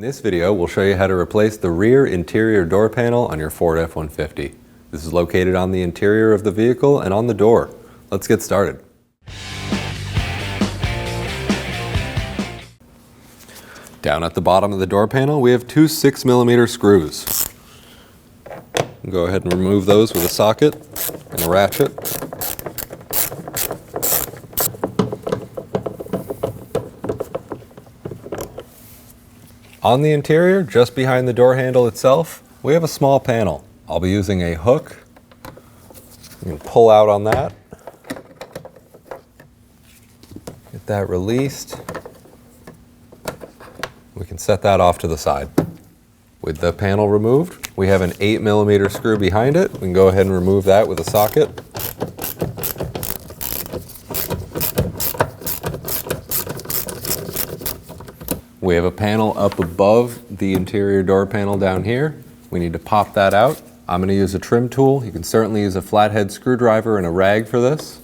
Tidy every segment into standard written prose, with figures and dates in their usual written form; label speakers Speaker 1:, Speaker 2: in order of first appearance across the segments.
Speaker 1: this video, we'll show you how to replace the rear interior door panel on your Ford F-150. This is located on the interior of the vehicle and on the door. Let's get started. Down at the bottom of the door panel, we have two 6mm screws. Go ahead and remove those with a socket and a ratchet. On the interior, just behind the door handle itself, we have a small panel. I'll be using a hook. You can pull out on that. Get that released. We can set that off to the side. With the panel removed, we have an 8mm screw behind it. We can go ahead and remove that with a socket. We have a panel up above the interior door panel down here. We need to pop that out. I'm going to use a trim tool. You can certainly use a flathead screwdriver and a rag for this.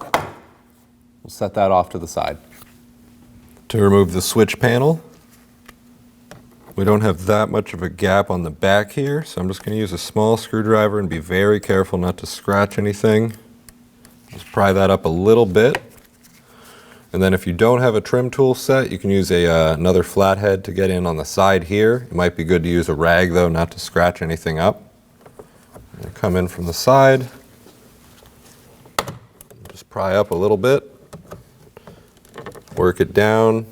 Speaker 1: We'll set that off to the side. To remove the switch panel, we don't have that much of a gap on the back here, so I'm just going to use a small screwdriver and be very careful not to scratch anything. Just pry that up a little bit. And then if you don't have a trim tool set, you can use another flathead to get in on the side here. It might be good to use a rag though, not to scratch anything up. And come in from the side. Just pry up a little bit. Work it down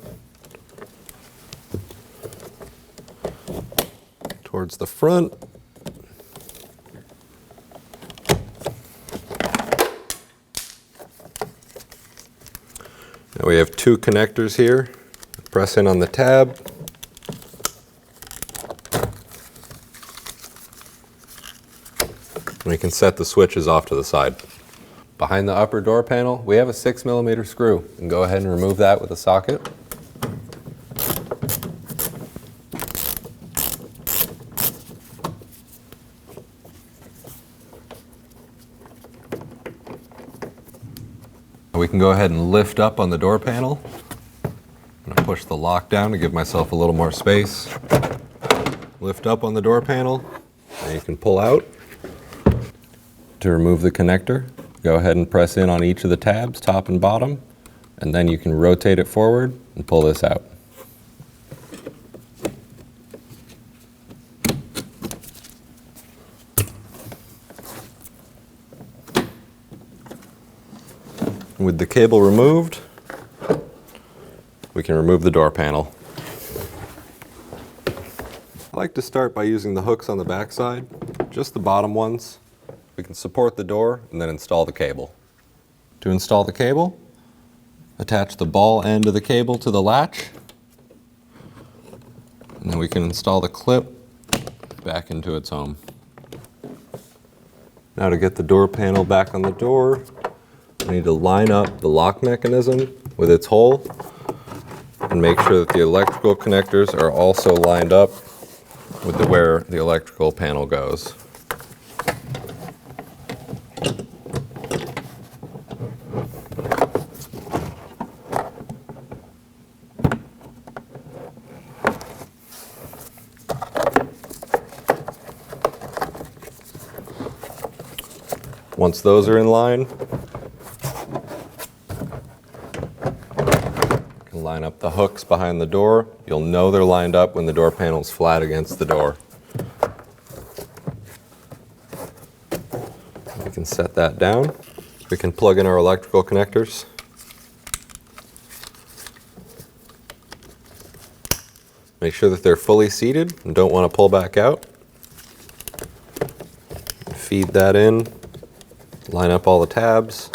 Speaker 1: towards the front. Now we have two connectors here. Press in on the tab. And we can set the switches off to the side. Behind the upper door panel, we have a 6mm screw. You can go ahead and remove that with a socket. We can go ahead and lift up on the door panel. I'm going to push the lock down to give myself a little more space. Lift up on the door panel, and you can pull out. To remove the connector, go ahead and press in on each of the tabs, top and bottom, and then you can rotate it forward and pull this out. With the cable removed, we can remove the door panel. I like to start by using the hooks on the back side, just the bottom ones. We can support the door and then install the cable. To install the cable, attach the ball end of the cable to the latch, and then we can install the clip back into its home. Now to get the door panel back on the door, we need to line up the lock mechanism with its hole and make sure that the electrical connectors are also lined up with where the electrical panel goes. Once those are in line, line up the hooks behind the door. You'll know they're lined up when the door panel is flat against the door. We can set that down. We can plug in our electrical connectors. Make sure that they're fully seated and don't want to pull back out. Feed that in, line up all the tabs,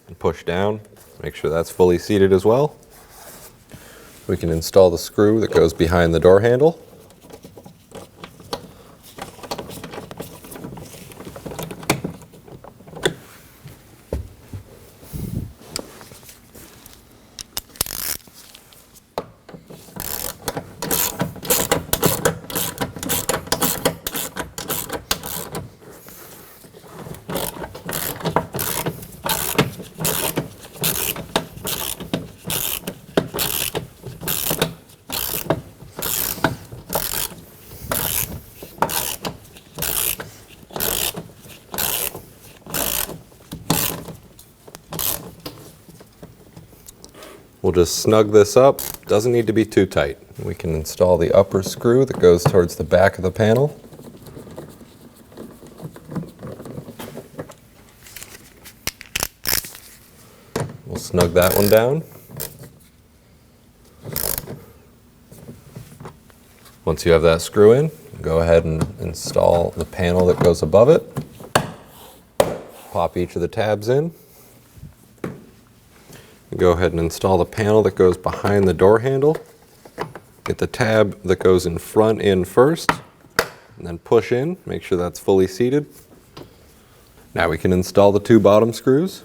Speaker 1: and push down. Make sure that's fully seated as well. We can install the screw that goes behind the door handle. We'll just snug this up. Doesn't need to be too tight. We can install the upper screw that goes towards the back of the panel. We'll snug that one down. Once you have that screw in, go ahead and install the panel that goes above it. Pop each of the tabs in. Go ahead and install the panel that goes behind the door handle. Get the tab that goes in front in first, and then push in, make sure that's fully seated. Now we can install the two bottom screws.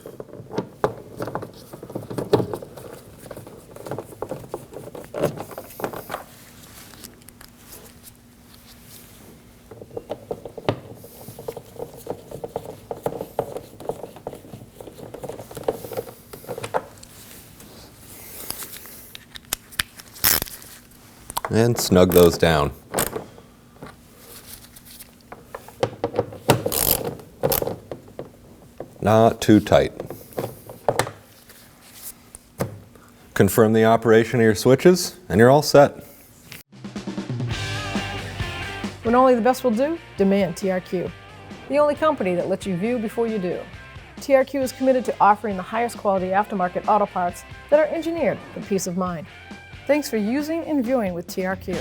Speaker 1: And snug those down. Not too tight. Confirm the operation of your switches, and you're all set.
Speaker 2: When only the best will do, demand TRQ. The only company that lets you view before you do. TRQ is committed to offering the highest quality aftermarket auto parts that are engineered for peace of mind. Thanks for using and viewing with TRQ.